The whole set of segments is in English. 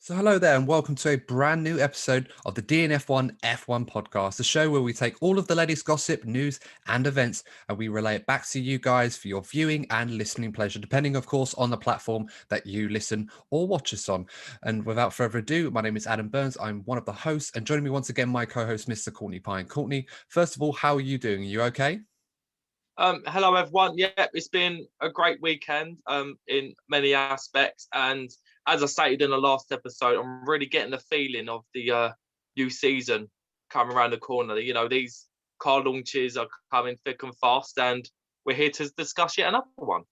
So hello there and welcome to a brand new episode of the DNF1 F1 Podcast, the show where we take all of the latest gossip, news and events and we relay it back to you guys for your viewing and listening pleasure, depending of course on the platform that you listen or watch us on. And without further ado, my name is Adam Burns. I'm one of the hosts and joining me once again, my co-host, Mr. Courtney Pine. Courtney, first of all, how are you doing? Are you okay? Hello everyone. Yeah, it's been a great weekend in many aspects, and as I stated in the last episode, I'm really getting the feeling of the new season coming around the corner. You know, these car launches are coming thick and fast, and we're here to discuss yet another one.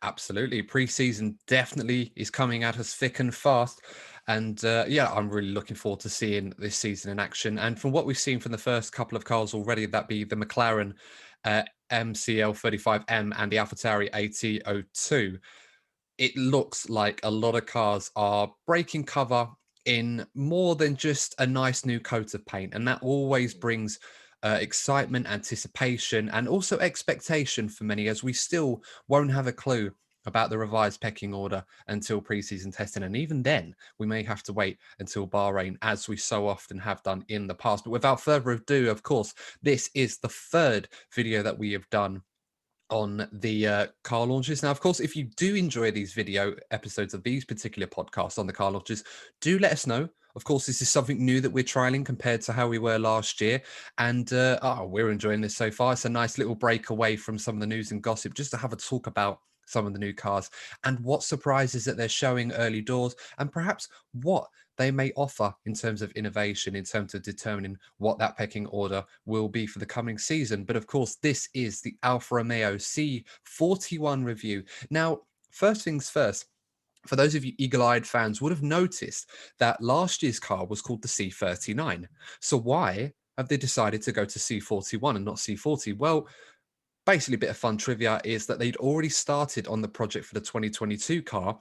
Absolutely. Pre-season definitely is coming at us thick and fast. And yeah, I'm really looking forward to seeing this season in action. And from what we've seen from the first couple of cars already, that be the McLaren MCL35M and the AlphaTauri AT02, it looks like a lot of cars are breaking cover in more than just a nice new coat of paint. And that always brings excitement, anticipation, and also expectation for many, as we still won't have a clue about the revised pecking order until preseason testing. And even then, we may have to wait until Bahrain, as we so often have done in the past. But without further ado, of course, this is the third video that we have done on the car launches. Now, of course, if you do enjoy these video episodes of these particular podcasts on the car launches, do let us know. Of course, this is something new that we're trialing compared to how we were last year. And we're enjoying this so far. It's a nice little break away from some of the news and gossip just to have a talk about some of the new cars and what surprises that they're showing early doors and perhaps what they may offer in terms of innovation, in terms of determining what that pecking order will be for the coming season. But of course, this is the Alfa Romeo C41 review. Now, first things first, for those of you eagle-eyed fans would have noticed that last year's car was called the C39. So why have they decided to go to C41 and not C40? Well, basically a bit of fun trivia is that they'd already started on the project for the 2022 car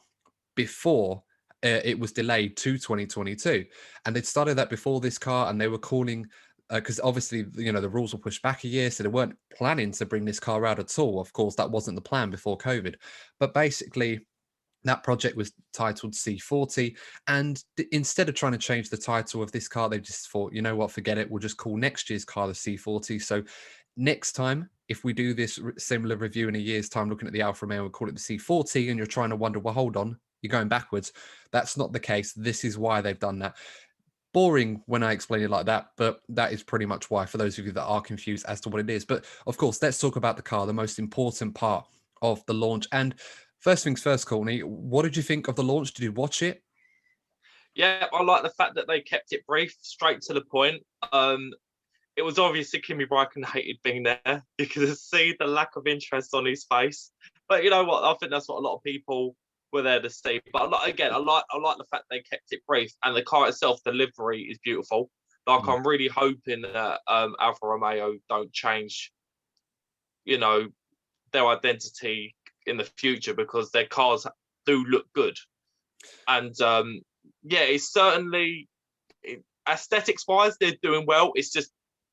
before it was delayed to 2022, and they'd started that before this car, and they were calling because obviously the rules were pushed back a year, so they weren't planning to bring this car out at all. Of course, that wasn't the plan before COVID, but basically that project was titled C40, and instead of trying to change the title of this car, they just thought, you know what, forget it, we'll just call next year's car the C40. So next time, if we do this similar review in a year's time, looking at the Alfa Romeo, we'll call it the C40, and you're trying to wonder, well, hold on, you're going backwards. That's not the case. This is why they've done that. Boring when I explain it like that, but that is pretty much why, for those of you that are confused as to what it is. But of course, let's talk about the car, the most important part of the launch. And first things first, Courtney, what did you think of the launch? Did you watch it? Yeah, I like the fact that they kept it brief, straight to the point. It was obviously Kimi Raikkonen hated being there. You could see the lack of interest on his face. But you know what? I think that's what a lot of people were there to see. But again, I like the fact they kept it brief, and the car itself, the livery is beautiful. Like I'm really hoping that Alfa Romeo don't change, you know, their identity in the future, because their cars do look good. And yeah, it's certainly aesthetics wise, they're doing well. It's just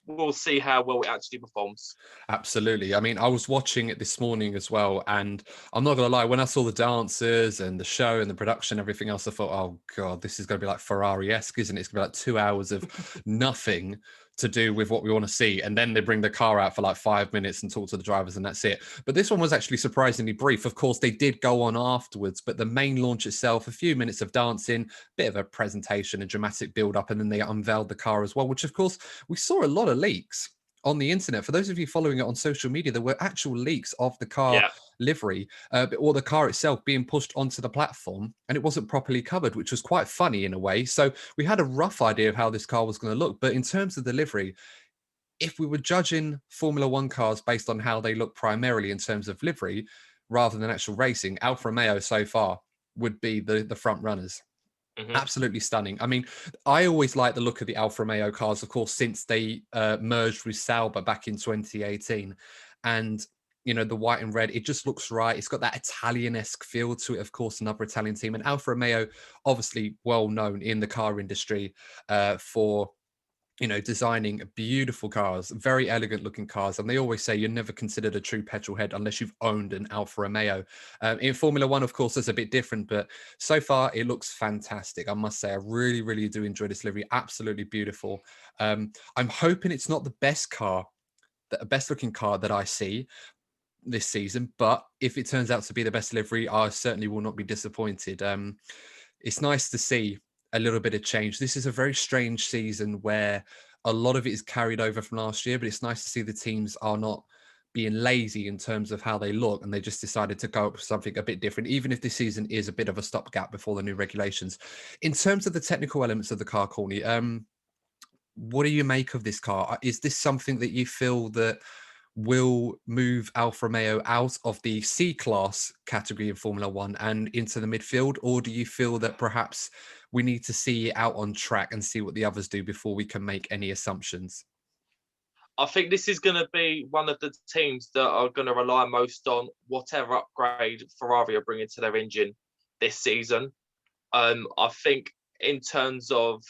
we'll see how well it actually performs. Absolutely. I mean, I was watching it this morning as well, and I'm not gonna lie, when I saw the dancers and the show and the production, everything else, I thought, oh god, this is gonna be like Ferrari-esque, isn't it? It's gonna be like 2 hours of nothing to do with what we want to see, and then they bring the car out for like 5 minutes and talk to the drivers, and that's it. But this one was actually surprisingly brief. Of course, they did go on afterwards, but the main launch itself, a few minutes of dancing, bit of a presentation, a dramatic build-up, and then they unveiled the car as well, which of course we saw a lot of leaks on the internet. For those of you following it on social media, there were actual leaks of the car Yeah, livery or the car itself being pushed onto the platform, and it wasn't properly covered, which was quite funny in a way. So we had a rough idea of how this car was going to look, but in terms of the livery, if we were judging Formula One cars based on how they look primarily in terms of livery rather than actual racing, Alfa Romeo so far would be the front runners. hmm Absolutely stunning. I mean, I always like the look of the Alfa Romeo cars, of course, since they merged with Sauber back in 2018. And, the white and red, it just looks right. It's got that Italian-esque feel to it, of course, another Italian team. And Alfa Romeo, obviously well known in the car industry for designing beautiful cars, very elegant looking cars. And they always say you're never considered a true petrol head unless you've owned an Alfa Romeo. In Formula One, of course, that's a bit different, but so far it looks fantastic. I must say, I really, really do enjoy this livery. Absolutely beautiful. I'm hoping it's not the best looking car that I see this season, but if it turns out to be the best livery, I certainly will not be disappointed. It's nice to see a little bit of change. This is a very strange season where a lot of it is carried over from last year, but it's nice to see the teams are not being lazy in terms of how they look, and they just decided to go up with something a bit different, even if this season is a bit of a stopgap before the new regulations. In terms of the technical elements of the car, Courtney, what do you make of this car? Is this something that you feel that will move Alfa Romeo out of the C-class category in Formula One and into the midfield? Or do you feel that perhaps we need to see it out on track and see what the others do before we can make any assumptions? I think this is going to be one of the teams that are going to rely most on whatever upgrade Ferrari are bringing to their engine this season. I think in terms of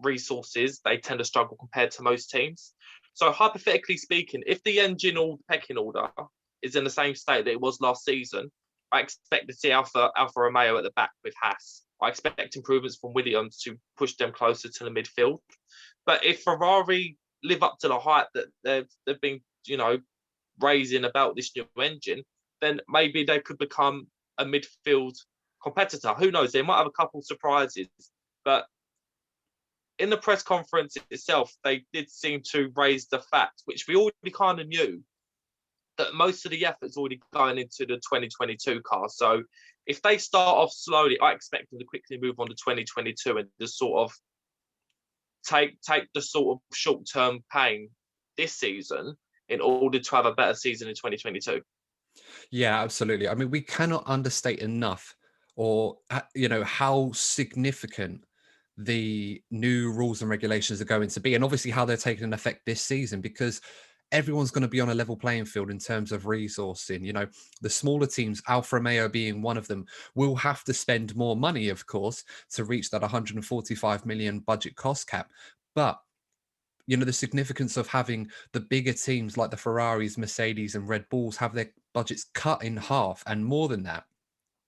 resources, they tend to struggle compared to most teams. So hypothetically speaking, if the engine or pecking order is in the same state that it was last season, I expect to see Alfa Romeo at the back with Haas. I expect improvements from Williams to push them closer to the midfield. But if Ferrari live up to the hype that they've been, raising about this new engine, then maybe they could become a midfield competitor. Who knows? They might have a couple surprises, but in the press conference itself, they did seem to raise the fact, which we already kind of knew, that most of the effort's already going into the 2022 car. So if they start off slowly, I expect them to quickly move on to 2022 and just sort of take the sort of short-term pain this season in order to have a better season in 2022. Yeah, absolutely. I mean, we cannot understate enough how significant the new rules and regulations are going to be, and obviously how they're taking an effect this season, because everyone's going to be on a level playing field in terms of resourcing. The smaller teams, Alfa Romeo being one of them, will have to spend more money, of course, to reach that 145 million budget cost cap. But the significance of having the bigger teams like the Ferraris, Mercedes, and Red Bulls have their budgets cut in half and more than that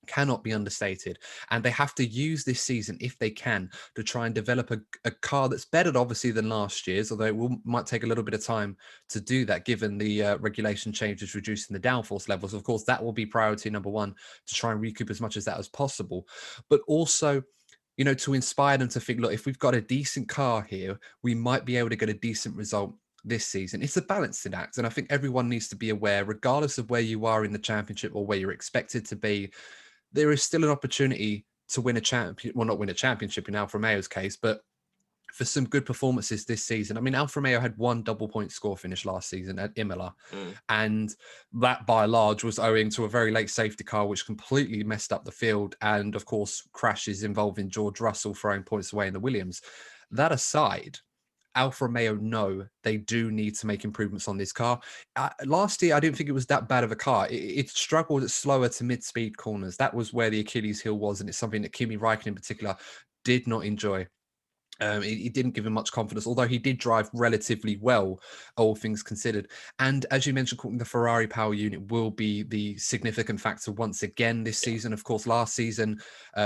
cannot be understated. And they have to use this season, if they can, to try and develop a car that's better, obviously, than last year's, although it might take a little bit of time to do that, given the regulation changes reducing the downforce levels. Of course, that will be priority number one, to try and recoup as much as that as possible. But also, to inspire them to think, look, if we've got a decent car here, we might be able to get a decent result this season. It's a balancing act. And I think everyone needs to be aware, regardless of where you are in the championship or where you're expected to be, there is still an opportunity to win a champion. Well, not win a championship in Alfa Romeo's case, but for some good performances this season. I mean, Alfa Romeo had one double point score finish last season at Imola. And that by large was owing to a very late safety car, which completely messed up the field. And of course, crashes involving George Russell throwing points away in the Williams. That aside, Alfa Romeo know they do need to make improvements on this car. Last year, I didn't think it was that bad of a car. It struggled at slower to mid-speed corners. That was where the Achilles heel was, and it's something that Kimi Raikkonen in particular did not enjoy. It didn't give him much confidence, although he did drive relatively well, all things considered. And as you mentioned, the Ferrari power unit will be the significant factor once again this season. Of course, last season,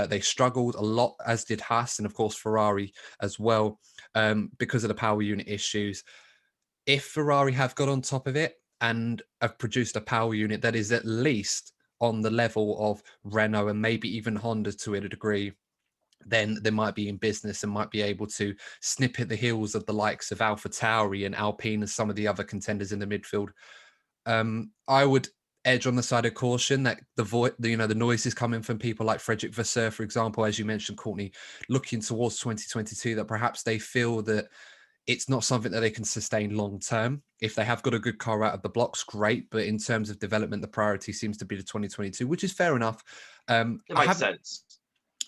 they struggled a lot, as did Haas, and of course, Ferrari as well, because of the power unit issues. If Ferrari have got on top of it and have produced a power unit that is at least on the level of Renault and maybe even Honda to a degree, then they might be in business and might be able to snip at the heels of the likes of AlphaTauri and Alpine and some of the other contenders in the midfield. I would edge on the side of caution that the noise is coming from people like Frederick Vasseur, for example, as you mentioned, Courtney, looking towards 2022, that perhaps they feel that it's not something that they can sustain long term. If they have got a good car out of the blocks, great. But in terms of development, the priority seems to be the 2022, which is fair enough. It makes sense.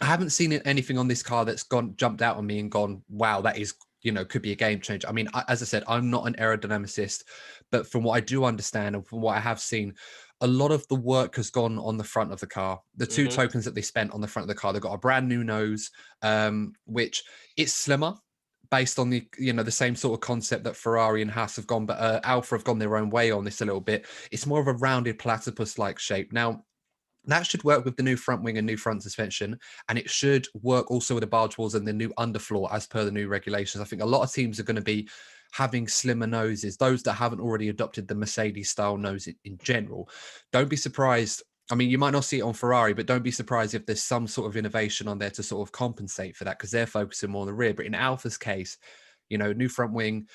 I haven't seen anything on this car that's jumped out on me and gone, wow, that is, could be a game changer. I mean, as I said, I'm not an aerodynamicist, but from what I do understand and from what I have seen, a lot of the work has gone on the front of the car. The two tokens that they spent on the front of the car, they've got a brand new nose, which it's slimmer, based on the same sort of concept that Ferrari and Haas have gone, but Alfa have gone their own way on this a little bit. It's more of a rounded platypus-like shape. Now, that should work with the new front wing and new front suspension, and it should work also with the barge walls and the new underfloor as per the new regulations. I think a lot of teams are going to be having slimmer noses, those that haven't already adopted the Mercedes-style nose in general. Don't be surprised. I mean, you might not see it on Ferrari, but don't be surprised if there's some sort of innovation on there to sort of compensate for that, because they're focusing more on the rear. But in Alfa's case, new front wing,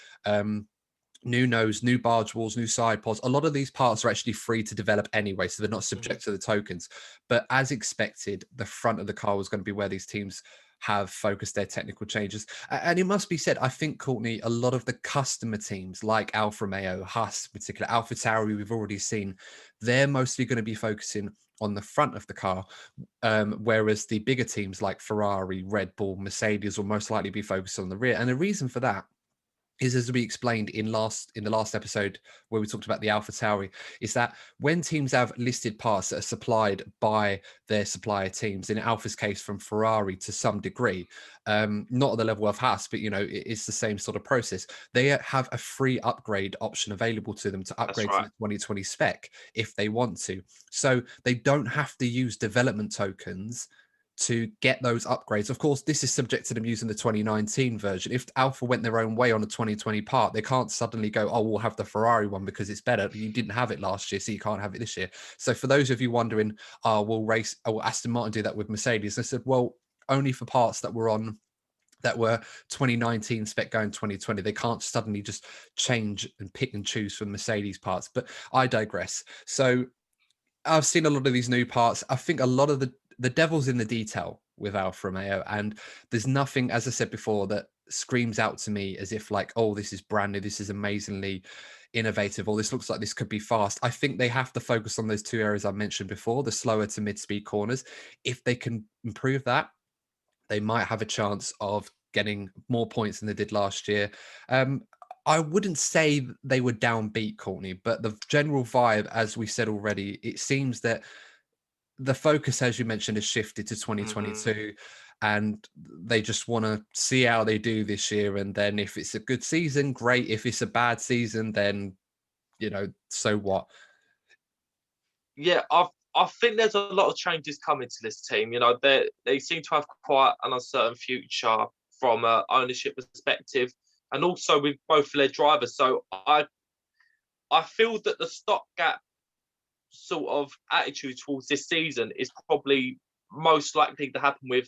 new nose, new barge walls, new side pods. A lot of these parts are actually free to develop anyway, so they're not subject to the tokens. But as expected, the front of the car was going to be where these teams have focused their technical changes. And it must be said, I think, Courtney, a lot of the customer teams like Alfa Romeo, Haas, in particular, Alfa Tauri, we've already seen, they're mostly going to be focusing on the front of the car, whereas the bigger teams like Ferrari, Red Bull, Mercedes will most likely be focused on the rear. And the reason for that is, as we explained in the last episode where we talked about the Alfa Tauri, is that when teams have listed parts that are supplied by their supplier teams, in Alfa's case from Ferrari to some degree, not at the level of Haas, but it's the same sort of process. They have a free upgrade option available to them to upgrade to the 2020 spec if they want to. So they don't have to use development tokens to get those upgrades. Of course, this is subject to them using the 2019 version. If Alfa went their own way on a 2020 part, they can't suddenly go, oh, we'll have the Ferrari one because it's better. You didn't have it last year, so you can't have it this year. So for those of you wondering, will Aston Martin do that with Mercedes? I said, well, only for parts that were 2019 spec going 2020. They can't suddenly just change and pick and choose from Mercedes parts. But I digress. So I've seen a lot of these new parts. I think a lot of the devil's in the detail with Alfa Romeo, and there's nothing, as I said before, that screams out to me as if like, oh, this is brand new, this is amazingly innovative, or this looks like this could be fast. I think they have to focus on those two areas I mentioned before, the slower to mid-speed corners. If they can improve that, they might have a chance of getting more points than they did last year. I wouldn't say they were downbeat, Courtney, but the general vibe, as we said already, it seems that the focus, as you mentioned, has shifted to 2022, and they just want to see how they do this year. And then if it's a good season, great. If it's a bad season, then, so what? Yeah, I think there's a lot of changes coming to this team. They seem to have quite an uncertain future from an ownership perspective, and also with both of their drivers. So I feel that the stopgap sort of attitude towards this season is probably most likely to happen with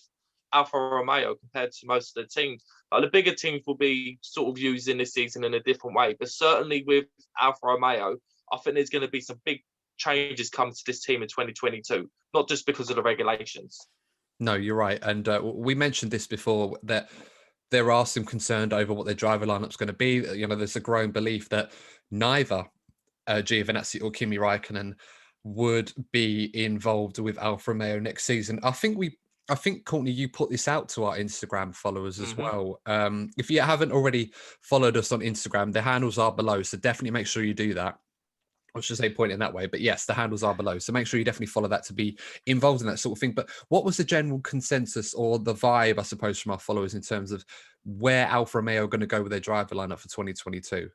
Alfa Romeo compared to most of the teams. The bigger teams will be sort of using this season in a different way, but certainly with Alfa Romeo, I think there's going to be some big changes coming to this team in 2022, not just because of the regulations. No, you're right. And we mentioned this before, that there are some concerned over what their driver lineup's going to be. There's a growing belief that neither Giovinazzi or Kimi Raikkonen would be involved with Alfa Romeo next season. I think, Courtney, you put this out to our Instagram followers as well. If you haven't already followed us on Instagram, the handles are below, so definitely make sure you do that. I should say point in that way, but yes, the handles are below. So make sure you definitely follow that to be involved in that sort of thing. But what was the general consensus or the vibe, I suppose, from our followers in terms of where Alfa Romeo are going to go with their driver lineup for 2022?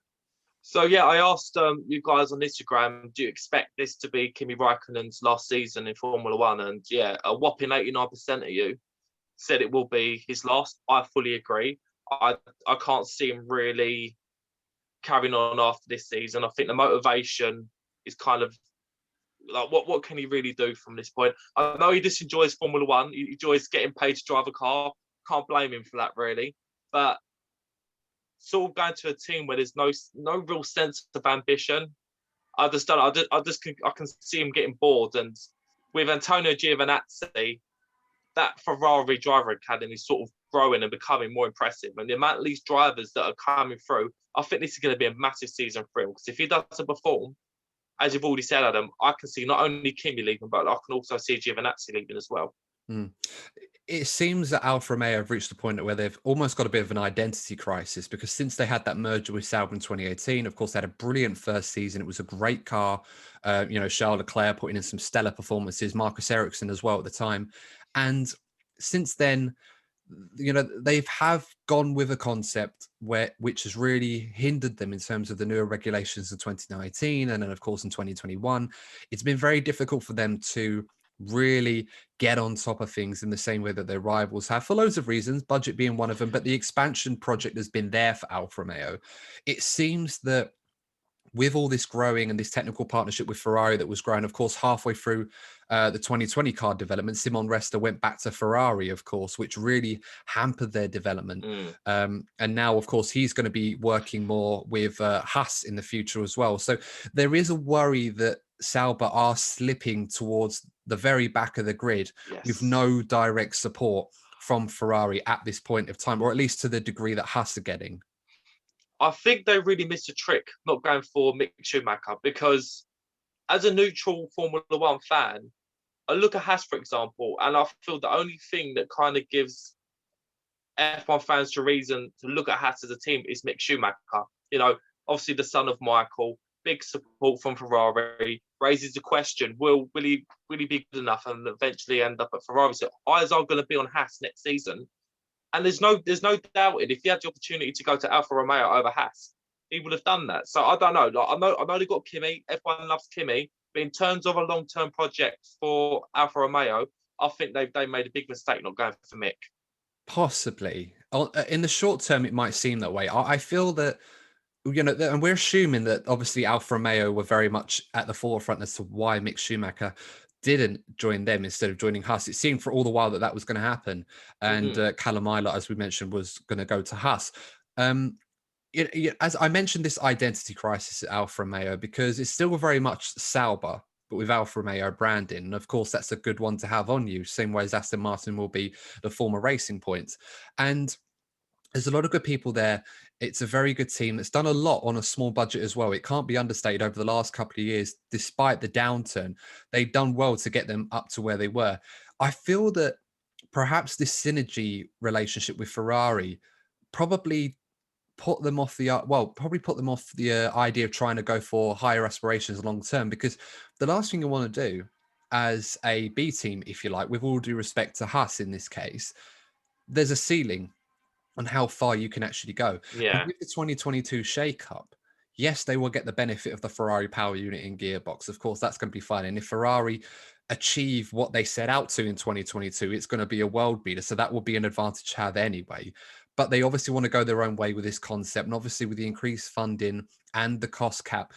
So, yeah, I asked you guys on Instagram, do you expect this to be Kimi Raikkonen's last season in Formula One? And yeah, a whopping 89% of you said it will be his last. I fully agree. I can't see him really carrying on after this season. I think the motivation is kind of like, what can he really do from this point? I know he just enjoys Formula One. He enjoys getting paid to drive a car. Can't blame him for that, really. But sort of going to a team where there's no real sense of ambition, I just don't. I can see him getting bored. And with Antonio Giovinazzi, that Ferrari driver academy is sort of growing and becoming more impressive. And the amount of these drivers that are coming through, I think this is going to be a massive season for him. Because if he doesn't perform, as you've already said, Adam, I can see not only Kimi leaving, but I can also see Giovinazzi leaving as well. It seems that Alfa Romeo have reached a point where they've almost got a bit of an identity crisis, because since they had that merger with Sauber in 2018, of course, they had a brilliant first season. It was a great car. Charles Leclerc putting in some stellar performances, Marcus Ericsson as well at the time. And since then, they have gone with a concept which has really hindered them in terms of the newer regulations in 2019 and then of course in 2021. It's been very difficult for them to really get on top of things in the same way that their rivals have, for loads of reasons, budget being one of them. But the expansion project has been there for Alfa Romeo. It seems that with all this growing and this technical partnership with Ferrari that was growing, of course, halfway through the 2020 car development, Simon Resta went back to Ferrari, of course, which really hampered their development. And now, of course, he's going to be working more with Haas in the future as well. So there is a worry that Sauber are slipping towards the very back of the grid with no direct support from Ferrari at this point of time, or at least to the degree that Haas are getting. I think they really missed a trick not going for Mick Schumacher, because as a neutral Formula One fan, I look at Haas, for example, and I feel the only thing that kind of gives F1 fans a reason to look at Haas as a team is Mick Schumacher. Obviously the son of Michael, big support from Ferrari, raises the question, will he be good enough and eventually end up at Ferrari? So eyes are going to be on Haas next season. And there's no doubt if he had the opportunity to go to Alfa Romeo over Haas, he would have done that. So I don't know. I know they got Kimi. Everyone loves Kimi, but in terms of a long-term project for Alfa Romeo, I think they made a big mistake not going for Mick. Possibly. In the short term, it might seem that way. I feel that, and we're assuming that obviously Alfa Romeo were very much at the forefront as to why Mick Schumacher didn't join them instead of joining Haas. It seemed for all the while that was going to happen. And Callum Ilott, as we mentioned, was going to go to Haas. As I mentioned, this identity crisis at Alfa Romeo, because it's still very much Sauber, but with Alfa Romeo branding. And of course, that's a good one to have on you, same way as Aston Martin will be the former Racing Point. And there's a lot of good people there. It's a very good team that's done a lot on a small budget as well. It can't be understated over the last couple of years, despite the downturn, they've done well to get them up to where they were. I feel that perhaps this synergy relationship with Ferrari probably put them off the idea of trying to go for higher aspirations long term, because the last thing you want to do as a B team, if you like, with all due respect to Haas in this case, there's a ceiling on how far you can actually go. Yeah. And with the 2022 shake-up, yes, they will get the benefit of the Ferrari power unit and gearbox. Of course, that's going to be fine. And if Ferrari achieve what they set out to in 2022, it's going to be a world beater. So that will be an advantage to have anyway. But they obviously want to go their own way with this concept. And obviously with the increased funding and the cost cap,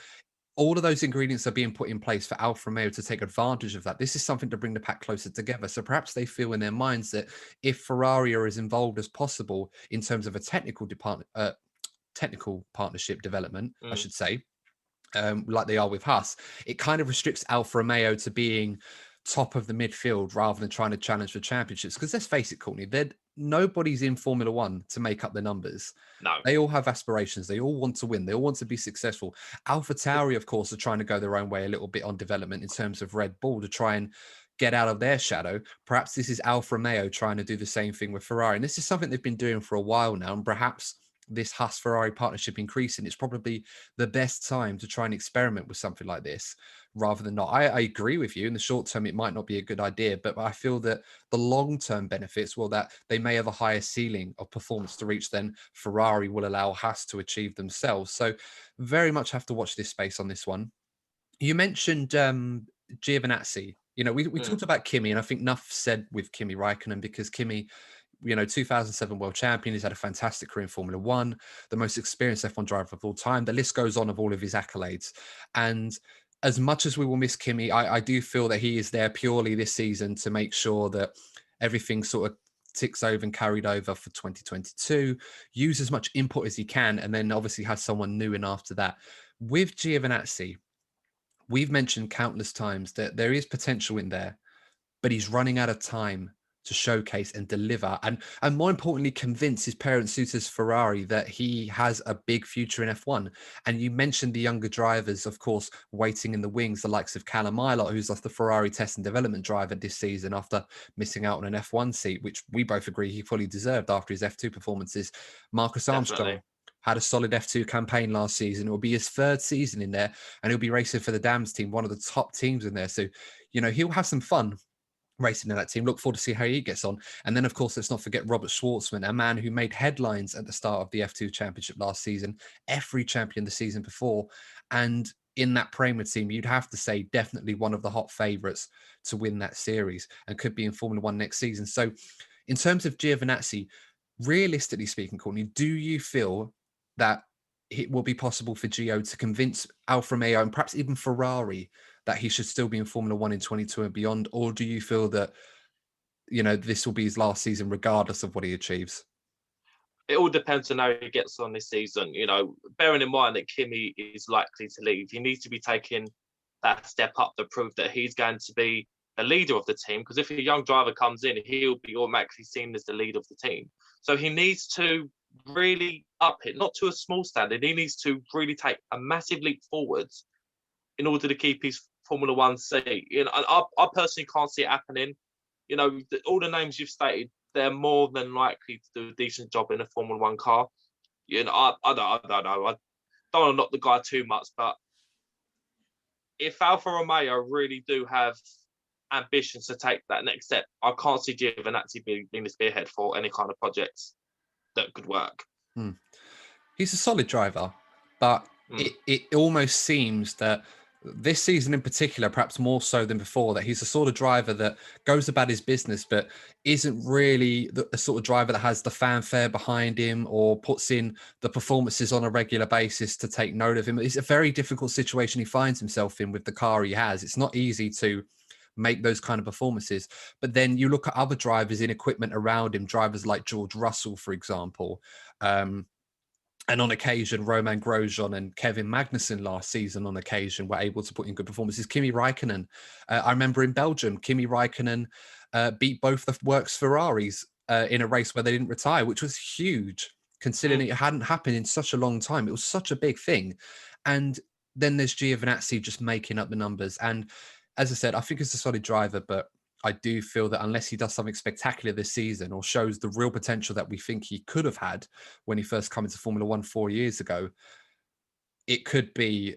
all of those ingredients are being put in place for Alfa Romeo to take advantage of that. This is something to bring the pack closer together. So perhaps they feel in their minds that if Ferrari are as involved as possible in terms of a technical partnership development, I should say, like they are with Haas, it kind of restricts Alfa Romeo to being top of the midfield rather than trying to challenge for championships. Because let's face it, Courtney, nobody's in Formula One to make up the numbers. No. They all have aspirations. They all want to win. They all want to be successful. AlphaTauri, of course, are trying to go their own way a little bit on development in terms of Red Bull to try and get out of their shadow. Perhaps this is Alfa Romeo trying to do the same thing with Ferrari. And this is something they've been doing for a while now. And perhaps this Haas-Ferrari partnership increasing, it's probably the best time to try and experiment with something like this rather than not. I agree with you. In the short term, it might not be a good idea, but I feel that the long-term benefits, well, that they may have a higher ceiling of performance to reach than Ferrari will allow Haas to achieve themselves. So very much have to watch this space on this one. You mentioned Giovinazzi. We talked about Kimi, and I think enough said with Kimi Raikkonen, because Kimi, 2007 world champion. He's had a fantastic career in Formula One, the most experienced F1 driver of all time. The list goes on of all of his accolades. And as much as we will miss Kimi, I do feel that he is there purely this season to make sure that everything sort of ticks over and carried over for 2022, use as much input as he can, and then obviously has someone new in after that. With Giovinazzi, we've mentioned countless times that there is potential in there, but he's running out of time to showcase and deliver, and more importantly, convince his parent suitors Ferrari that he has a big future in F1. And you mentioned the younger drivers, of course, waiting in the wings, the likes of Callum Ilott, who's the Ferrari test and development driver this season after missing out on an F1 seat, which we both agree he fully deserved after his F2 performances. Marcus Armstrong had a solid F2 campaign last season. It will be his third season in there, and he'll be racing for the Dams team, one of the top teams in there. So, he'll have some fun racing in that team. Look forward to see how he gets on. And then, of course, let's not forget Robert Schwartzman, a man who made headlines at the start of the F2 Championship last season, F3 champion the season before. And in that Prema team, you'd have to say definitely one of the hot favourites to win that series and could be in Formula One next season. So in terms of Giovinazzi, realistically speaking, Courtney, do you feel that it will be possible for Gio to convince Alfa Romeo and perhaps even Ferrari that he should still be in Formula One in 22 and beyond? Or do you feel that, this will be his last season regardless of what he achieves? It all depends on how he gets on this season. Bearing in mind that Kimi is likely to leave, he needs to be taking that step up to prove that he's going to be the leader of the team. Because if a young driver comes in, he'll be automatically seen as the leader of the team. So he needs to really up it, not to a small standard. He needs to really take a massive leap forwards in order to keep his Formula One seat. I personally can't see it happening. All the names you've stated, they're more than likely to do a decent job in a Formula One car. I don't know. I don't want to knock the guy too much, but if Alfa Romeo really do have ambitions to take that next step, I can't see Giovinazzi being the spearhead for any kind of projects that could work. He's a solid driver, but it almost seems that this season in particular, perhaps more so than before, that he's the sort of driver that goes about his business, but isn't really the sort of driver that has the fanfare behind him or puts in the performances on a regular basis to take note of him. It's a very difficult situation he finds himself in with the car he has. It's not easy to make those kind of performances. But then you look at other drivers in equipment around him, drivers like George Russell, for example, and on occasion, Romain Grosjean and Kevin Magnussen last season on occasion were able to put in good performances. Kimi Raikkonen, I remember in Belgium, Kimi Raikkonen beat both the works Ferraris in a race where they didn't retire, which was huge, considering it hadn't happened in such a long time. It was such a big thing. And then there's Giovinazzi just making up the numbers. And as I said, I think he's a solid driver, but I do feel that unless he does something spectacular this season or shows the real potential that we think he could have had when he first came into Formula One 4 years ago, it could be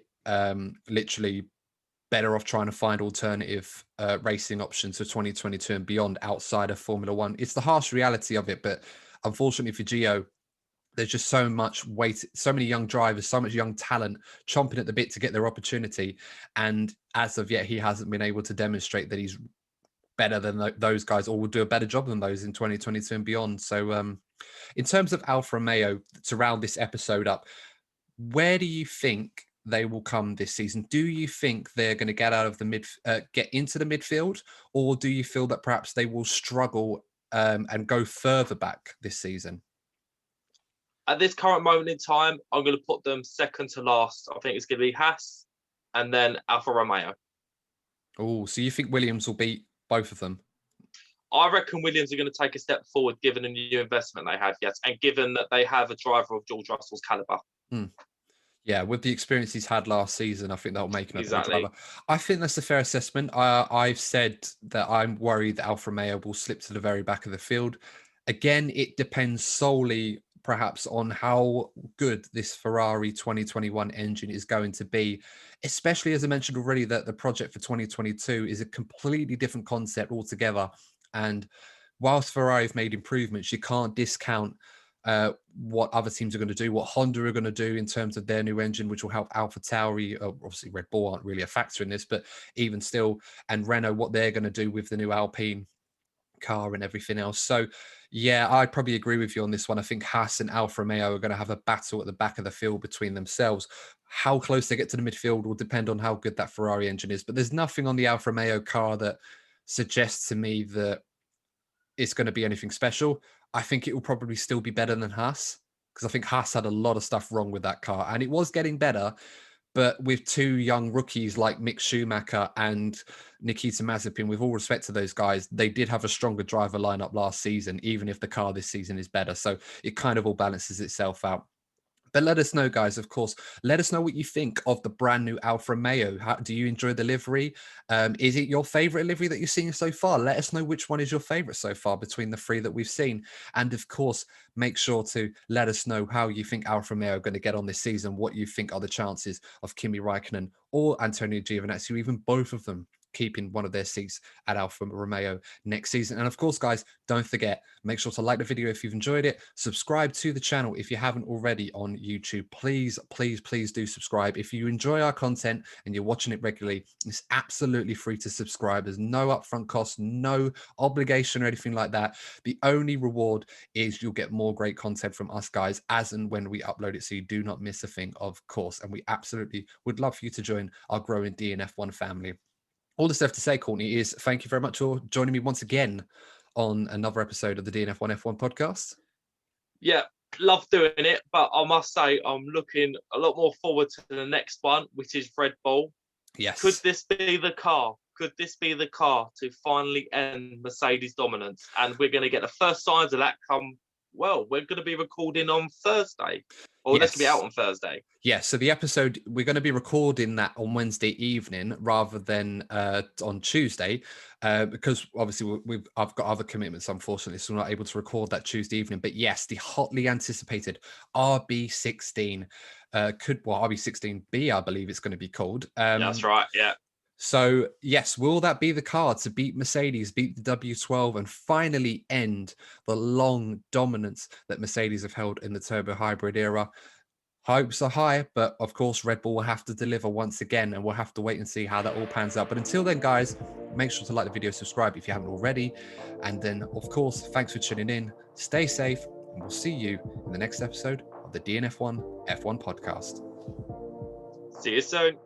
literally better off trying to find alternative racing options for 2022 and beyond outside of Formula One. It's the harsh reality of it, but unfortunately for Gio, there's just so much weight, so many young drivers, so much young talent chomping at the bit to get their opportunity. And as of yet, he hasn't been able to demonstrate that he's better than those guys or will do a better job than those in 2022 and beyond. So in terms of Alfa Romeo, to round this episode up, where do you think they will come this season? Do you think they're going to get out of the get into the midfield, or do you feel that perhaps they will struggle and go further back this season? At this current moment in time, I'm going to put them second to last. I think it's going to be Haas and then Alfa Romeo. Oh, so you think Williams will beat both of them? I reckon Williams are going to take a step forward given the new investment they have, yes, and given that they have a driver of George Russell's caliber. Yeah, with the experience he's had last season, I think that'll make him a better Exactly. driver. I think that's a fair assessment. I've said that I'm worried that Alfa Romeo will slip to the very back of the field. Again, it depends solely perhaps on how good this Ferrari 2021 engine is going to be, especially as I mentioned already that the project for 2022 is a completely different concept altogether. And whilst Ferrari have made improvements, you can't discount what other teams are going to do, what Honda are going to do in terms of their new engine, which will help AlphaTauri. Obviously, Red Bull aren't really a factor in this, but even still, and Renault, what they're going to do with the new Alpine car and everything else. So, yeah, I'd probably agree with you on this one. I think Haas and Alfa Romeo are going to have a battle at the back of the field between themselves. How close they get to the midfield will depend on how good that Ferrari engine is. But there's nothing on the Alfa Romeo car that suggests to me that it's going to be anything special. I think it will probably still be better than Haas, because I think Haas had a lot of stuff wrong with that car and it was getting better. But with two young rookies like Mick Schumacher and Nikita Mazepin, with all respect to those guys, they did have a stronger driver lineup last season, even if the car this season is better. So it kind of all balances itself out. But let us know, guys, of course. Let us know what you think of the brand new Alfa Romeo. Do you enjoy the livery? Is it your favorite livery that you've seen so far? Let us know which one is your favorite so far between the three that we've seen. And of course, make sure to let us know how you think Alfa Romeo are going to get on this season, what you think are the chances of Kimi Raikkonen or Antonio Giovinazzi, or even both of them keeping one of their seats at Alfa Romeo next season. And of course, guys, don't forget, make sure to like the video if you've enjoyed it. Subscribe to the channel if you haven't already on YouTube. Please, please, please do subscribe. If you enjoy our content and you're watching it regularly, it's absolutely free to subscribe. There's no upfront cost, no obligation or anything like that. The only reward is you'll get more great content from us guys as and when we upload it, so you do not miss a thing, of course. And we absolutely would love for you to join our growing DNF1 family. All that's left to say, Courtney, is thank you very much for joining me once again on another episode of the DNF1 F1 podcast. Yeah, love doing it, but I must say I'm looking a lot more forward to the next one, which is Red Bull. Yes. Could this be the car? Could this be the car to finally end Mercedes dominance? And we're going to get the first signs of that come. Well, we're going to be recording on Thursday. Or this could be out on Thursday. Yeah, so the episode, we're going to be recording that on Wednesday evening rather than on Tuesday, because obviously I've got other commitments, unfortunately, so we're not able to record that Tuesday evening. But yes, the hotly anticipated RB16 RB16B, I believe it's going to be called. That's right, yeah. So, yes, will that be the car to beat Mercedes, beat the W12, and finally end the long dominance that Mercedes have held in the turbo hybrid era? Hopes are high, but of course, Red Bull will have to deliver once again, and we'll have to wait and see how that all pans out. But until then, guys, make sure to like the video, subscribe if you haven't already. And then, of course, thanks for tuning in. Stay safe, and we'll see you in the next episode of the DNF1 F1 podcast. See you soon.